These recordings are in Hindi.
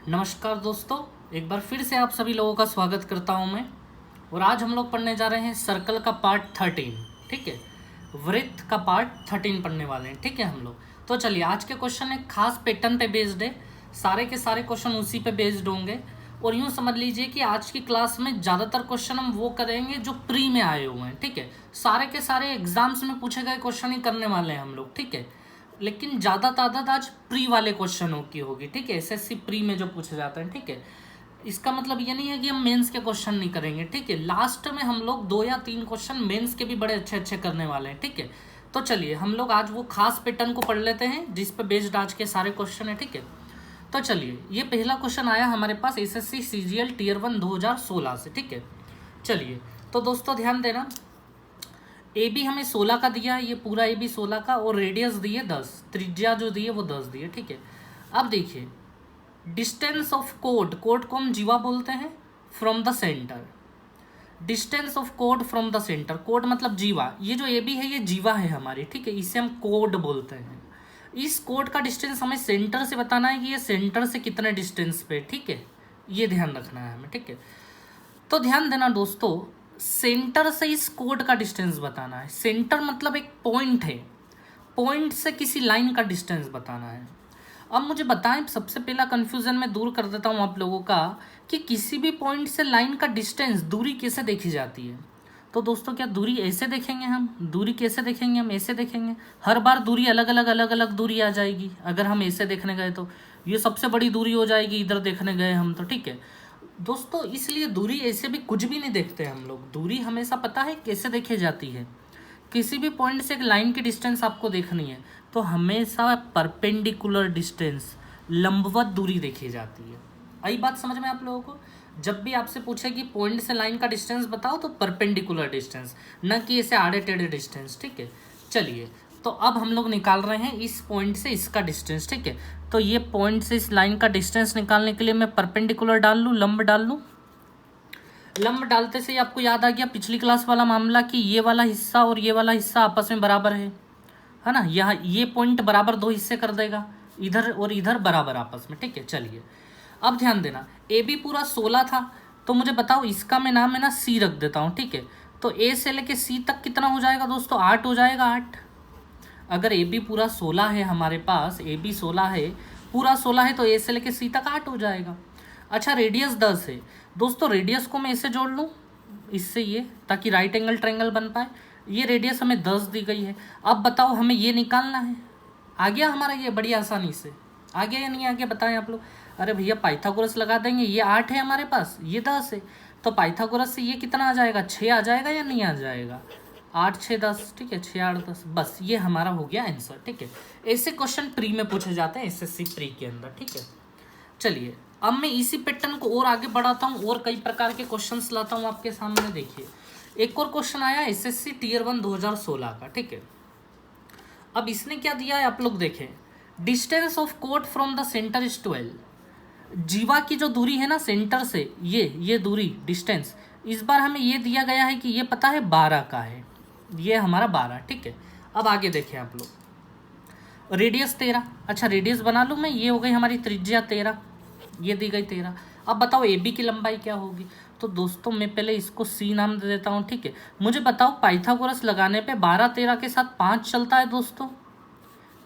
नमस्कार दोस्तों, एक बार फिर से आप सभी लोगों का स्वागत करता हूं मैं। और आज हम लोग पढ़ने जा रहे हैं सर्कल का पार्ट 13। ठीक है, वृत्त का पार्ट 13 पढ़ने वाले हैं। ठीक है हम लोग, तो चलिए आज के क्वेश्चन एक खास पैटर्न पे बेस्ड है। सारे के सारे क्वेश्चन उसी पे बेस्ड होंगे। और यूँ समझ लीजिए कि आज की क्लास में ज़्यादातर क्वेश्चन हम वो करेंगे जो प्री में आए हुए हैं। ठीक है, सारे के सारे एग्जाम्स में पूछे गए क्वेश्चन ही करने वाले हैं हम लोग। ठीक है, लेकिन ज़्यादा तादाद आज प्री वाले क्वेश्चनों की होगी। ठीक है, एसएससी प्री में जो पूछे जाते हैं। ठीक है, इसका मतलब ये नहीं है कि हम मेंस के क्वेश्चन नहीं करेंगे। ठीक है, लास्ट में हम लोग 2 या 3 क्वेश्चन मेंस के भी बड़े अच्छे अच्छे करने वाले हैं। ठीक है, तो चलिए हम लोग आज वो खास पैटर्न को पढ़ लेते हैं जिस पे बेस्ड आज के सारे क्वेश्चन है। ठीक है, तो चलिए ये पहला क्वेश्चन आया हमारे पास एसएससी सीजीएल टियर 1 2016 से। ठीक है, चलिए तो दोस्तों ध्यान देना, ए बी हमें 16 का दिया है, ये पूरा ए बी 16 का, और रेडियस दिए 10, त्रिज्या जो दी है वो 10 दी है। ठीक है, अब देखिए डिस्टेंस ऑफ कोड, कोड को हम जीवा बोलते हैं, from the centre. Distance of code from the centre, code मतलब जीवा, ये जो ए बी है ये जीवा है हमारी। ठीक है, इसे हम कोड बोलते हैं। इस कोड का डिस्टेंस हमें सेंटर से बताना है कि ये सेंटर से कितने डिस्टेंस पे। ठीक है, ये ध्यान रखना है हमें। ठीक है, तो ध्यान देना दोस्तों, सेंटर से इस कोड का डिस्टेंस बताना है। सेंटर मतलब एक पॉइंट है, पॉइंट से किसी लाइन का डिस्टेंस बताना है। अब मुझे बताएं, सबसे पहला कन्फ्यूज़न मैं दूर कर देता हूं आप लोगों का कि किसी भी पॉइंट से लाइन का डिस्टेंस, दूरी कैसे देखी जाती है। तो दोस्तों क्या दूरी ऐसे देखेंगे हम? दूरी कैसे देखेंगे हम? ऐसे देखेंगे। हर बार दूरी अलग अलग दूरी आ जाएगी। अगर हम ऐसे देखने गए तो ये सबसे बड़ी दूरी हो जाएगी, इधर देखने गए हम तो। ठीक है दोस्तों, इसलिए दूरी ऐसे भी कुछ भी नहीं देखते हम लोग। दूरी हमेशा पता है कैसे देखी जाती है। किसी भी पॉइंट से एक लाइन की डिस्टेंस आपको देखनी है तो हमेशा परपेंडिकुलर डिस्टेंस, लंबवत दूरी देखी जाती है। आई बात समझ में आप लोगों को? जब भी आपसे पूछे कि पॉइंट से लाइन का डिस्टेंस बताओ तो परपेंडिकुलर डिस्टेंस, न कि ऐसे आड़े टेढ़े डिस्टेंस। ठीक है, चलिए तो अब हम लोग निकाल रहे हैं इस पॉइंट से इसका डिस्टेंस। ठीक है, तो ये पॉइंट से इस लाइन का डिस्टेंस निकालने के लिए मैं परपेंडिकुलर डाल लूँ, लंब डाल लूँ। लंब डालते से आपको याद आ गया पिछली क्लास वाला मामला कि ये वाला हिस्सा और ये वाला हिस्सा आपस में बराबर है ना। यहाँ ये पॉइंट बराबर 2 हिस्से कर देगा, इधर और इधर बराबर आपस में। ठीक है, चलिए अब ध्यान देना, ए बी पूरा 16 था, तो मुझे बताओ इसका मैं नाम है ना सी रख देता हूँ। ठीक है, तो ए से लेके सी तक कितना हो जाएगा दोस्तों? 8 हो जाएगा, 8। अगर ए बी पूरा 16 है हमारे पास, ए बी 16 है, पूरा 16 है, तो ए से लेके सी तक 8 हो जाएगा। अच्छा, रेडियस 10 है दोस्तों, रेडियस को मैं इससे जोड़ लूँ, इससे ये, ताकि राइट एंगल ट्रायंगल बन पाए। ये रेडियस हमें 10 दी गई है। अब बताओ हमें ये निकालना है। आ गया हमारा ये बड़ी आसानी से? आ गया या नहीं आ गया बताएं आप लोग? अरे भैया पाइथागोरस लगा देंगे, ये 8 है हमारे पास, ये 10 है, तो पाइथागोरस से ये कितना आ जाएगा? 6 आ जाएगा या नहीं आ जाएगा? 8 6 10। ठीक है, 6 8 10, बस ये हमारा हो गया आंसर। ठीक है, ऐसे क्वेश्चन प्री में पूछे जाते हैं, एसएससी प्री के अंदर। ठीक है, चलिए अब मैं इसी पैटर्न को और आगे बढ़ाता हूँ और कई प्रकार के क्वेश्चंस लाता हूँ आपके सामने। देखिए एक और क्वेश्चन आया एसएससी टियर 1 2016 का। ठीक है, अब इसने क्या दिया है आप लोग देखें, distance of code from the centre is 12। जीवा की जो दूरी है ना सेंटर से, ये दूरी डिस्टेंस, इस बार हमें ये दिया गया है कि ये पता है 12 का है, ये हमारा 12। ठीक है, अब आगे देखें आप लोग, रेडियस 13। अच्छा रेडियस बना लूँ मैं, ये हो गई हमारी त्रिज्या 13, ये दी गई 13। अब बताओ ए बी की लंबाई क्या होगी? तो दोस्तों मैं पहले इसको सी नाम दे देता हूँ। ठीक है, मुझे बताओ पाइथागोरस लगाने पे 12 13 के साथ 5 चलता है दोस्तों,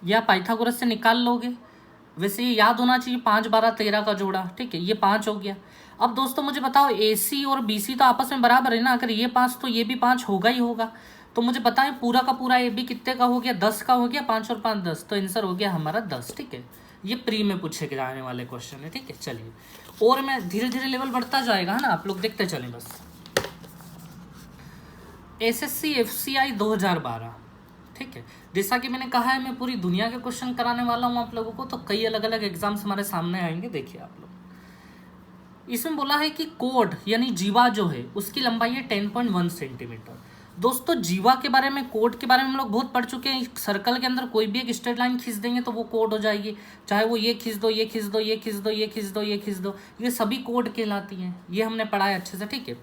या पाइथागोरस से निकाल लोगे? वैसे ये याद होना चाहिए, 5 12 13 का जोड़ा। ठीक है, ये 5 हो गया। अब दोस्तों मुझे बताओ ए सी और बी सी तो आपस में बराबर है ना, अगर ये 5 तो ये भी 5 होगा ही होगा। तो मुझे बताएं पूरा का पूरा ए बी कितने का हो गया? 10 का हो गया, 5 और 5 10, तो आंसर हो गया हमारा 10। ठीक है, ये प्री में पूछे जाने वाले क्वेश्चन है। ठीक है, चलिए और मैं धीरे धीरे लेवल बढ़ता जाएगा है ना, आप लोग देखते चलें बस। SSC FCI 2012। ठीक है, जैसा कि मैंने कहा है मैं पूरी दुनिया के क्वेश्चन कराने वाला हूँ आप लोगों को, तो कई अलग अलग एग्जाम्स हमारे सामने आएंगे। देखिए आप लोग, इसमें बोला है कि कोड यानी जीवा जो है उसकी लंबाई है 10.1 सेंटीमीटर। दोस्तों जीवा के बारे में, कोड के बारे में हम लोग बहुत पढ़ चुके हैं। सर्कल के अंदर कोई भी एक स्ट्रेट लाइन खींच देंगे तो वो कोड हो जाएगी, चाहे वो ये खींच दो, ये खींच दो, ये खींच दो, ये खींच दो, ये खींच दो, ये सभी कोड कहलाती हैं। ये हमने पढ़ा है अच्छे से। ठीक है,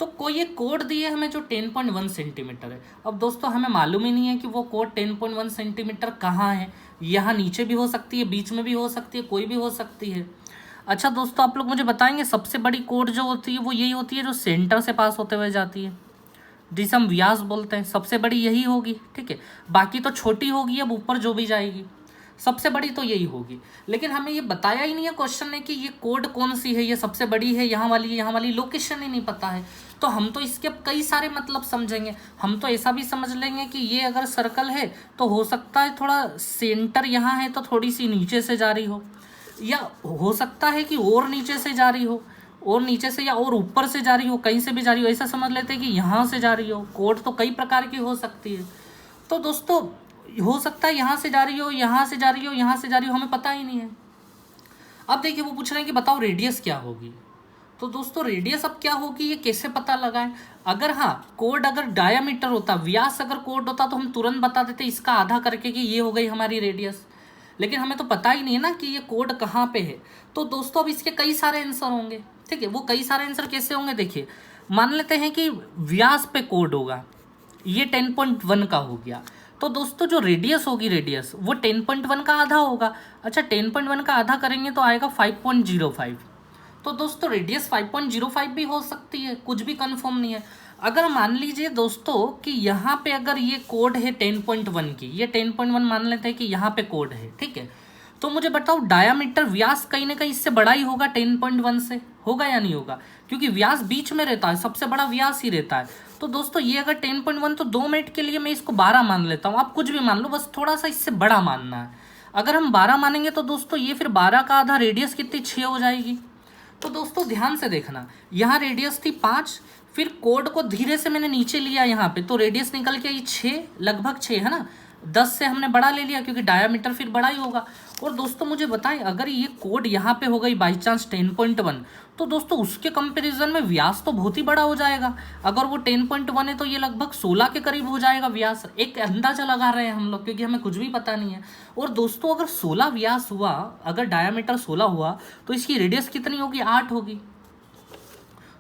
तो कोई एक कोड दी है हमें जो 10.1 सेंटीमीटर है। अब दोस्तों हमें मालूम ही नहीं है कि वो कोड 10.1 सेंटीमीटर कहाँ है। यहाँ नीचे भी हो सकती है, बीच में भी हो सकती है, कोई भी हो सकती है। अच्छा दोस्तों, आप लोग मुझे बताएंगे सबसे बड़ी कोड जो होती है वो यही होती है जो सेंटर से पास होते हुए जाती है, जिसे हम व्यास बोलते हैं, सबसे बड़ी यही होगी, ठीक है। बाकी तो छोटी होगी, अब ऊपर जो भी जाएगी सबसे बड़ी तो यही होगी। लेकिन हमें ये बताया ही नहीं है क्वेश्चन ने कि ये कोड कौन सी है, ये सबसे बड़ी है, यहाँ वाली है, यहाँ वाली, लोकेशन ही नहीं पता है। तो हम तो इसके अब कई सारे मतलब समझेंगे। हम तो ऐसा भी समझ लेंगे कि ये अगर सर्कल है तो हो सकता है थोड़ा सेंटर यहाँ है तो थोड़ी सी नीचे से जा रही हो, या हो सकता है कि और नीचे से जा रही हो, और नीचे से या और ऊपर से जा रही हो, कहीं से भी जा रही हो। ऐसा समझ लेते हैं कि यहाँ से जा रही हो। कोड तो कई प्रकार की हो सकती है। तो दोस्तों हो सकता है यहाँ से जा रही हो, यहाँ से जा रही हो, यहाँ से जा रही हो, हमें पता ही नहीं है। अब देखिए वो पूछ रहे हैं कि बताओ रेडियस क्या होगी। तो दोस्तों रेडियस अब क्या होगी ये कैसे पता लगाएं। अगर कोड अगर डायामीटर होता, व्यास अगर कोड होता तो हम तुरंत बता देते इसका आधा करके कि ये हो गई हमारी रेडियस। लेकिन हमें तो पता ही नहीं है ना कि ये कोड कहाँ पे है। तो दोस्तों अब इसके कई सारे आंसर होंगे, ठीक है। वो कई सारे आंसर कैसे होंगे, देखिए मान लेते हैं कि व्यास पे कोड होगा, ये 10.1 का हो गया। तो दोस्तों जो रेडियस होगी, रेडियस वो 10.1 का आधा होगा। अच्छा 10.1 का आधा करेंगे तो आएगा 5.05। तो दोस्तों रेडियस 5.05 भी हो सकती है, कुछ भी कंफर्म नहीं है। अगर मान लीजिए दोस्तों कि यहाँ पे अगर ये कोड है 10.1 की, ये 10.1 मान लेते हैं कि यहाँ पे कोड है, ठीक है। तो मुझे बताओ डायामीटर, व्यास कहीं ना कहीं इससे बड़ा ही होगा 10.1 से, होगा या नहीं होगा, क्योंकि व्यास बीच में रहता है, सबसे बड़ा व्यास ही रहता है। तो दोस्तों ये अगर 10.1 तो 2 मिनट के लिए मैं इसको 12 मान लेता हूँ। आप कुछ भी मान लो, बस थोड़ा सा इससे बड़ा मानना है। अगर हम 12 मानेंगे तो दोस्तों ये फिर 12 का आधा रेडियस कितनी 6 हो जाएगी। तो दोस्तों ध्यान से देखना, यहाँ रेडियस थी 5, फिर कोड को धीरे से मैंने नीचे लिया यहाँ पे, तो रेडियस निकल के आई 6, लगभग 6 है ना। 10 से हमने बड़ा ले लिया क्योंकि डायामीटर फिर बड़ा ही होगा। और दोस्तों मुझे बताएं अगर ये कोड यहाँ पे हो गई बाई चांस 10.1, तो दोस्तों उसके कंपैरिजन में व्यास तो बहुत ही बड़ा हो जाएगा। अगर वो 10.1 है तो ये लगभग 16 के करीब हो जाएगा व्यास। एक अंदाजा लगा रहे हैं हम लोग, क्योंकि हमें कुछ भी पता नहीं है। और दोस्तों अगर 16 व्यास हुआ, अगर डायामीटर 16 हुआ तो इसकी रेडियस कितनी होगी, 8 होगी।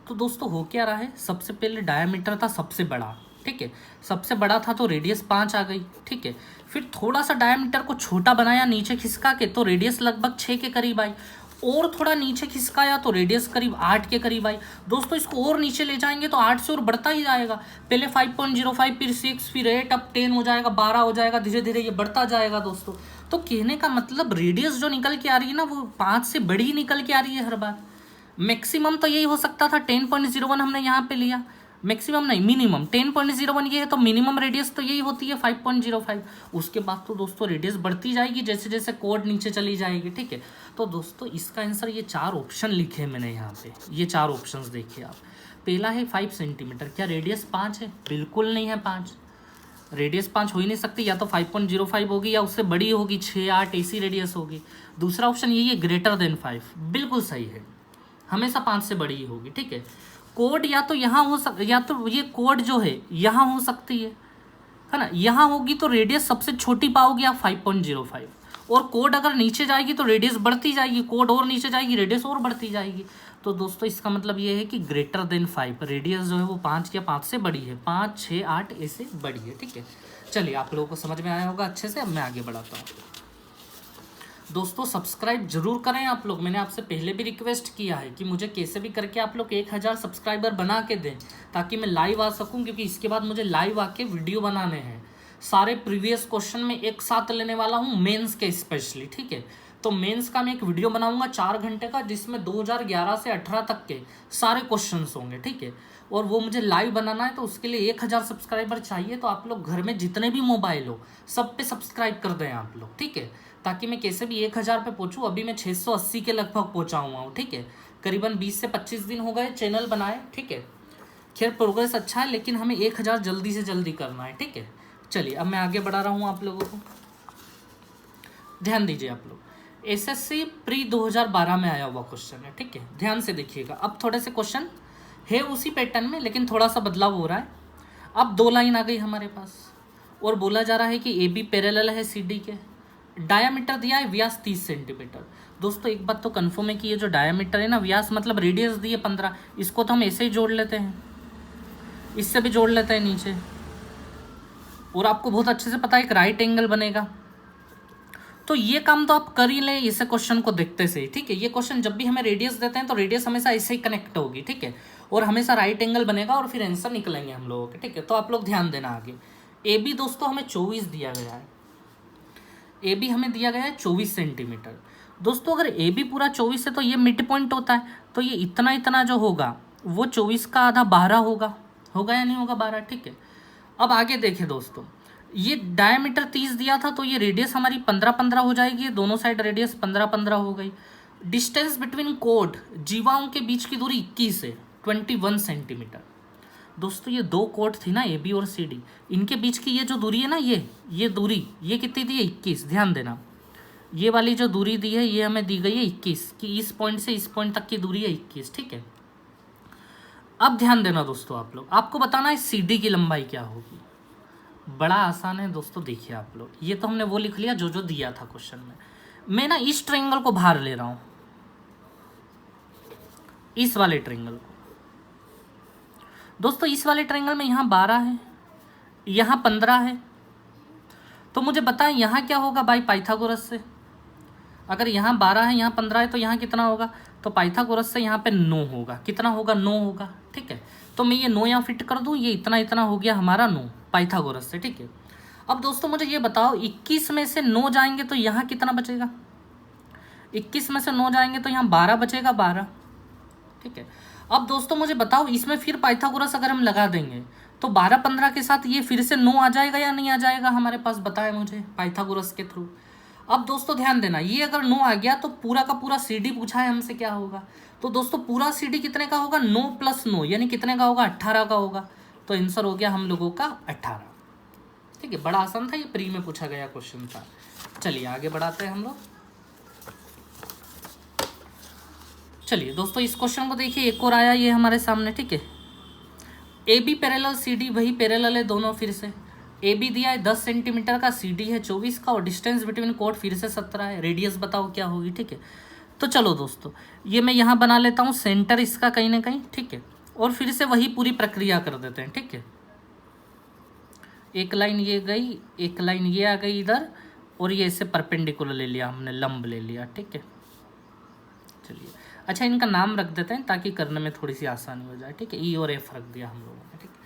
तो दोस्तों हो क्या रहा है, सबसे पहले डायामीटर था सबसे बड़ा, ठीक है, सबसे बड़ा था तो रेडियस 5 आ गई, ठीक है। फिर थोड़ा सा डायामीटर को छोटा बनाया नीचे खिसका के, तो रेडियस लगभग 6 के करीब आई। और थोड़ा नीचे खिसकाया तो रेडियस करीब 8 के करीब आई। दोस्तों इसको और नीचे ले जाएंगे तो 8 से और बढ़ता ही जाएगा। पहले 5.05, फिर 6, फिर 8, अब 10 हो जाएगा, 12 हो जाएगा, धीरे धीरे ये बढ़ता जाएगा दोस्तों। तो कहने का मतलब रेडियस जो निकल के आ रही है ना, वो 5 से बड़ी निकल के आ रही है हर बार। मैक्सिमम तो यही हो सकता था 10.01 हमने यहाँ पे लिया, मैक्सिमम नहीं मिनिमम 10.01 ये है, तो मिनिमम रेडियस तो यही होती है 5.05। उसके बाद तो दोस्तों रेडियस बढ़ती जाएगी जैसे जैसे कोड नीचे चली जाएगी, ठीक है। तो दोस्तों इसका आंसर ये 4 ऑप्शन लिखे हैं मैंने यहाँ पे, ये 4 ऑप्शंस देखिए आप। पहला है 5 सेंटीमीटर, क्या रेडियस 5 है, बिल्कुल नहीं है 5, रेडियस 5 हो ही नहीं सकती, या तो 5.05 होगी या उससे बड़ी होगी, 6, 8 ऐसी रेडियस होगी। दूसरा ऑप्शन यही है ग्रेटर देन 5, बिल्कुल सही है, हमेशा 5 से बड़ी ही होगी, ठीक है। कोड या तो यहाँ हो या तो ये कोड जो है यहाँ हो सकती है ना, यहाँ होगी तो रेडियस सबसे छोटी पाओगे आप 5.05, और कोड अगर नीचे जाएगी तो रेडियस बढ़ती जाएगी, कोड और नीचे जाएगी रेडियस और बढ़ती जाएगी। तो दोस्तों इसका मतलब ये है कि ग्रेटर देन 5, रेडियस जो है वो 5 या 5 से बड़ी है, 5, 6, 8 ऐसे बड़ी है, ठीक है। चलिए आप लोगों को समझ में आया होगा अच्छे से। अब मैं आगे बढ़ाता हूँ। दोस्तों सब्सक्राइब जरूर करें आप लोग, मैंने आपसे पहले भी रिक्वेस्ट किया है कि मुझे कैसे भी करके आप लोग 1000 सब्सक्राइबर बना के दें, ताकि मैं लाइव आ सकूं, क्योंकि इसके बाद मुझे लाइव आके वीडियो बनाने हैं। सारे प्रीवियस क्वेश्चन में एक साथ लेने वाला हूं, मेंस के स्पेशली, ठीक है। तो मेंस का मैं एक वीडियो बनाऊंगा 4 घंटे का, जिसमें 2011 से 18 तक के सारे क्वेश्चन होंगे, ठीक है। और वो मुझे लाइव बनाना है, तो उसके लिए 1000 सब्सक्राइबर चाहिए। तो आप लोग घर में जितने भी मोबाइल हो सब पे सब्सक्राइब कर दें आप लोग, ठीक है, ताकि मैं कैसे भी 1000 पे पहुंचूं। अभी मैं 680 के लगभग पहुंचा हुआ हूँ, ठीक है। करीबन 20 से 25 दिन हो गए चैनल बनाए, ठीक है। खैर प्रोग्रेस अच्छा है, लेकिन हमें 1000 जल्दी से जल्दी करना है, ठीक है। चलिए अब मैं आगे बढ़ा रहा हूँ आप लोगों को, ध्यान दीजिए आप लोग। एसएससी प्री 2012 में आया हुआ क्वेश्चन है, ठीक है, ध्यान से देखिएगा। अब थोड़े से क्वेश्चन है उसी पैटर्न में, लेकिन थोड़ा सा बदलाव हो रहा है। अब 2 लाइन आ गई हमारे पास, और बोला जा रहा है कि ए बी पैरेलल है सी डी के, डायामीटर दिया है व्यास 30 सेंटीमीटर। दोस्तों एक बात तो कन्फर्म है कि ये जो डायामीटर है ना, व्यास मतलब रेडियस दी है 15, इसको तो हम ऐसे ही जोड़ लेते हैं, इससे भी जोड़ लेते हैं नीचे। और आपको बहुत अच्छे से पता है एक राइट एंगल बनेगा, तो ये काम तो आप कर ही लें इस क्वेश्चन को देखते से, ठीक है। ये क्वेश्चन जब भी हमें रेडियस देते हैं तो रेडियस हमेशा ऐसे ही कनेक्ट होगी, ठीक है, और हमेशा राइट एंगल बनेगा और फिर आंसर निकलेंगे हम लोगों के, ठीक है। तो आप लोग ध्यान देना आगे। ए बी दोस्तों हमें 24 दिया गया है, ए बी हमें दिया गया है 24 सेंटीमीटर। दोस्तों अगर ए बी पूरा 24 है तो ये मिड पॉइंट होता है, तो ये इतना इतना जो होगा वो 24 का आधा 12 होगा, होगा या नहीं होगा 12, ठीक है। अब आगे देखें दोस्तों, ये डायमीटर 30 दिया था तो ये रेडियस हमारी 15-15 हो जाएगी, दोनों साइड रेडियस 15-15 हो गई। डिस्टेंस बिटवीन कोड जीवाओं के बीच की दूरी 21 है, 21 सेंटीमीटर। दोस्तों ये दो कोड थी ना ए बी और सी डी, इनके बीच की ये जो दूरी है ना, ये दूरी ये कितनी दी है 21, ध्यान देना। ये वाली जो दूरी दी है ये हमें दी गई है 21, कि इस पॉइंट से इस पॉइंट तक की दूरी है 21, ठीक है। अब ध्यान देना दोस्तों, आप लोग, आपको बताना है सी डी की लंबाई क्या होगी। बड़ा आसान है दोस्तों, देखिए आप लोग, ये तो हमने वो लिख लिया जो जो दिया था क्वेश्चन में। मैं ना इस ट्रायंगल को बाहर ले रहा हूं, इस वाले ट्रायंगल को। दोस्तों इस वाले ट्रायंगल में यहाँ 12 है, यहाँ 15 है, तो मुझे बताएं यहाँ क्या होगा बाई पाइथागोरस से। अगर यहाँ 12 है यहाँ 15 है तो यहाँ कितना होगा, तो पाइथागोरस से यहाँ पे 9 होगा, कितना होगा 9 होगा, ठीक है। तो मैं ये 9 यहाँ फिट कर दूँ, ये इतना इतना हो गया हमारा 9 पाइथागोरस से, ठीक है। अब दोस्तों मुझे ये बताओ 21 में से 9 जाएंगे तो यहाँ कितना बचेगा, 21 में से 9 जाएंगे तो यहाँ 12 बचेगा, 12, ठीक है। अब दोस्तों मुझे बताओ इसमें फिर पाइथागोरस अगर हम लगा देंगे तो 12-15 के साथ ये फिर से 9 आ जाएगा या नहीं आ जाएगा हमारे पास, बताए मुझे पाइथागोरस के थ्रू। अब दोस्तों ध्यान देना, ये अगर 9 आ गया तो पूरा का पूरा सी डी पूछा है हमसे क्या होगा, तो दोस्तों पूरा सी डी कितने का होगा, 9 + 9 यानी कितने का होगा, 18 का होगा। तो आंसर हो गया हम लोगों का 18, ठीक है। बड़ा आसान था, ये प्री में पूछा गया क्वेश्चन था। चलिए आगे बढ़ाते हैं हम लोग। चलिए दोस्तों इस क्वेश्चन को देखिए, एक और आया ये हमारे सामने, ठीक है। A B parallel C D, वही पैरेलल है दोनों, फिर से ए बी दिया है 10 सेंटीमीटर का, सी डी है 24 का, और डिस्टेंस बिटवीन कोड फिर से 17 है। रेडियस बताओ क्या होगी, ठीक है। तो चलो दोस्तों ये मैं यहाँ बना लेता हूँ सेंटर इसका कहीं ना कहीं, ठीक है, और फिर से वही पूरी प्रक्रिया कर देते हैं, ठीक है। एक लाइन ये गई, एक लाइन ये आ गई इधर, और ये इसे परपेंडिकुलर ले लिया हमने, लंब ले लिया, ठीक है। चलिए अच्छा इनका नाम रख देते हैं ताकि करने में थोड़ी सी आसानी हो जाए, ठीक है। ई और एफ रख दिया हम लोगों ने, ठीक है।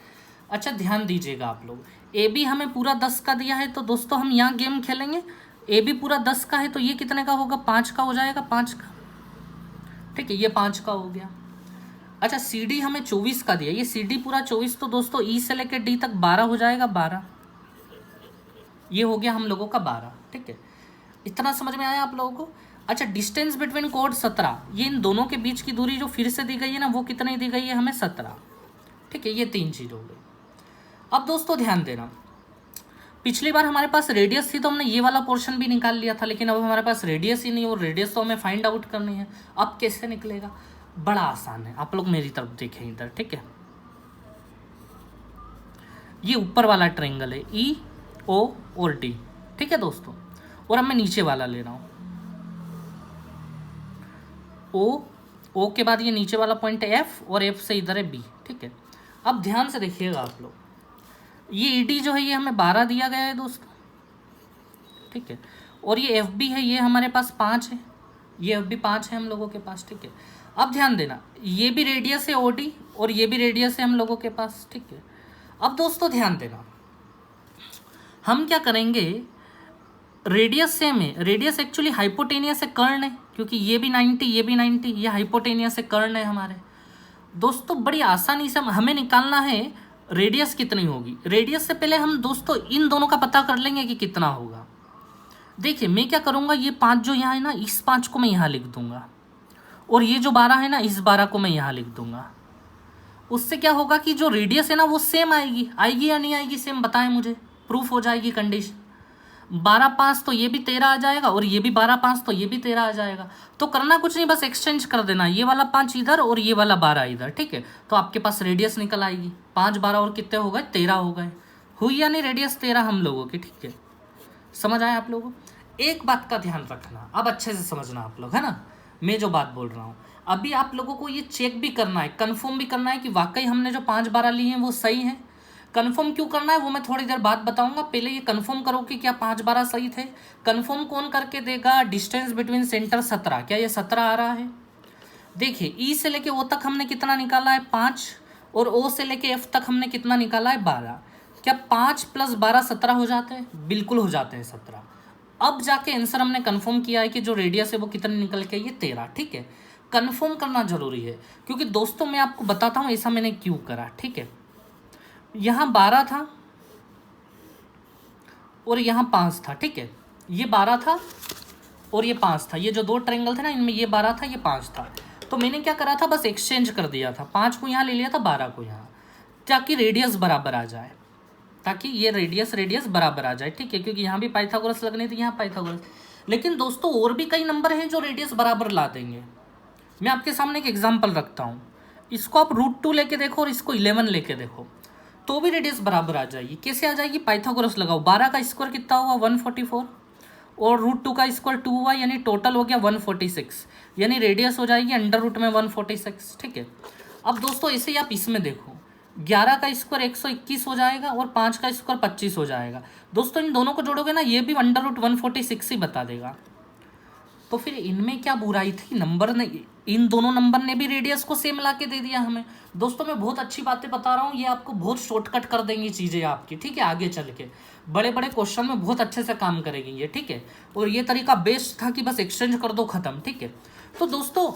अच्छा ध्यान दीजिएगा आप लोग, ए बी हमें पूरा 10 का दिया है, तो दोस्तों हम यहाँ गेम खेलेंगे। ए बी पूरा 10 का है तो ये कितने का होगा, 5 का हो जाएगा, 5 का, ठीक है, ये 5 का हो गया। अच्छा सी डी हमें 24 का दिया, ये सी डी पूरा 24, तो दोस्तों ई से लेकर डी तक 12 हो जाएगा, 12, ये हो गया हम लोगों का 12, ठीक है। इतना समझ में आया आप लोगों को। अच्छा डिस्टेंस बिटवीन कोड 17, ये इन दोनों के बीच की दूरी जो फिर से दी गई है ना, वो कितनी दी गई है हमें, 17, ठीक है। ये 3 चीज़ हो गई। अब दोस्तों ध्यान देना, पिछली बार हमारे पास रेडियस थी तो हमने ये वाला पोर्शन भी निकाल लिया था, लेकिन अब हमारे पास रेडियस ही नहीं, और रेडियस तो हमें फाइंड आउट करनी है। अब कैसे निकलेगा, बड़ा आसान है, आप लोग मेरी तरफ देखें इधर, ठीक है। ये ऊपर वाला ट्रायंगल है ई ओ और डी, ठीक है दोस्तों, और अब मैं नीचे वाला ले रहा हूँ ओ के बाद ये नीचे वाला पॉइंट है एफ, और एफ से इधर है बी, ठीक है। अब ध्यान से देखिएगा आप लोग, ये ई डी जो है ये हमें 12 दिया गया है दोस्तों, ठीक है, और ये एफ बी है, ये हमारे पास 5 है, ये एफ बी 5 है हम लोगों के पास, ठीक है। अब ध्यान देना, ये भी रेडियस है ओ डी, और ये भी रेडियस है हम लोगों के पास, ठीक है। अब दोस्तों ध्यान देना, हम क्या करेंगे, रेडियस सेम है, रेडियस एक्चुअली हाइपोटेनियस से कर्ण है, क्योंकि ये भी 90 ये भी 90, ये हाइपोटेनियस से कर्ण है हमारे दोस्तों। बड़ी आसानी से हमें निकालना है रेडियस कितनी होगी। रेडियस से पहले हम दोस्तों इन दोनों का पता कर लेंगे कि कितना होगा। देखिए मैं क्या करूँगा, ये 5 जो यहाँ है ना, इस 5 को मैं यहाँ लिख दूंगा, और ये जो 12 है ना, इस 12 को मैं यहाँ लिख दूंगा। उससे क्या होगा कि जो रेडियस है ना वो सेम आएगी, आएगी या नहीं आएगी, सेम बताएं मुझे, प्रूफ हो जाएगी कंडीशन। 12×5 तो ये भी 13 आ जाएगा, और ये भी 12×5 तो ये भी 13 आ जाएगा। तो करना कुछ नहीं, बस एक्सचेंज कर देना, ये वाला 5 इधर और ये वाला 12 इधर, ठीक है। तो आपके पास रेडियस निकल आएगी, 5 12 और कितने हो गए, 13 हो गए, हुई या नहीं रेडियस 13 हम लोगों की, ठीक है। समझ आया आप लोगों को। एक बात का ध्यान रखना, अब अच्छे से समझना आप लोग, है ना, मैं जो बात बोल रहा हूँ अभी आप लोगों को ये चेक भी करना है, कन्फर्म भी करना है कि वाकई हमने जो 5 12 लिए हैं वो सही है। कंफर्म क्यों करना है वो मैं थोड़ी देर बाद बताऊंगा, पहले ये कंफर्म करो कि क्या 5 12 सही थे। कंफर्म कौन करके देगा? डिस्टेंस बिटवीन सेंटर 17, क्या ये 17 आ रहा है? देखिए ई से लेके ओ तक हमने कितना निकाला है 5, और ओ से लेके एफ तक हमने कितना निकाला है 12। क्या 5 + 12 17 हो जाते हैं? बिल्कुल हो जाते हैं 17। अब जाके आंसर हमने कंफर्म किया है कि जो रेडियस है वो कितने निकल के, ये 13। ठीक है, कंफर्म करना जरूरी है, क्योंकि दोस्तों मैं आपको बताता हूँ ऐसा मैंने क्यों करा। ठीक है, यहाँ 12 था और यहाँ 5 था। ठीक है, ये 12 था और ये 5 था, ये जो दो ट्रायंगल थे ना इनमें ये 12 था, ये 5 था। तो मैंने क्या करा था, बस एक्सचेंज कर दिया था, 5 को यहाँ ले लिया था, 12 को यहाँ, ताकि रेडियस बराबर आ जाए, ताकि ये रेडियस बराबर आ जाए। ठीक है, क्योंकि यहाँ भी पाइथागोरस लगनी थी, यहाँ पाइथागोरस। लेकिन दोस्तों और भी कई नंबर हैं जो रेडियस बराबर ला देंगे। मैं आपके सामने एक एग्जांपल रखता हूँ, इसको आप √2 लेके देखो और इसको 11 लेके देखो, तो भी रेडियस बराबर आ जाएगी। कैसे आ जाएगी? पाइथागोरस लगाओ, 12 का स्क्वायर कितना हुआ 144, और √2 का स्क्वायर 2 हुआ, यानी टोटल हो गया 146, यानी रेडियस हो जाएगी √में 146। ठीक है, अब दोस्तों ऐसे ही आप इसमें देखो, 11 का स्क्वायर 121 हो जाएगा और 5 का स्क्वायर 25 हो जाएगा। दोस्तों इन दोनों को जोड़ोगे ना, ये भी √146 ही बता देगा। तो फिर इनमें क्या बुराई थी? नंबर ने, इन दोनों नंबर ने भी रेडियस को सेम ला के दे दिया हमें। दोस्तों मैं बहुत अच्छी बातें बता रहा हूँ, ये आपको बहुत शॉर्टकट कर देंगी चीज़ें आपकी। ठीक है, आगे चल के बड़े बड़े क्वेश्चन में बहुत अच्छे से काम करेगी ये। ठीक है, और ये तरीका बेस्ट था कि बस एक्सचेंज कर दो, खत्म। ठीक है, तो दोस्तों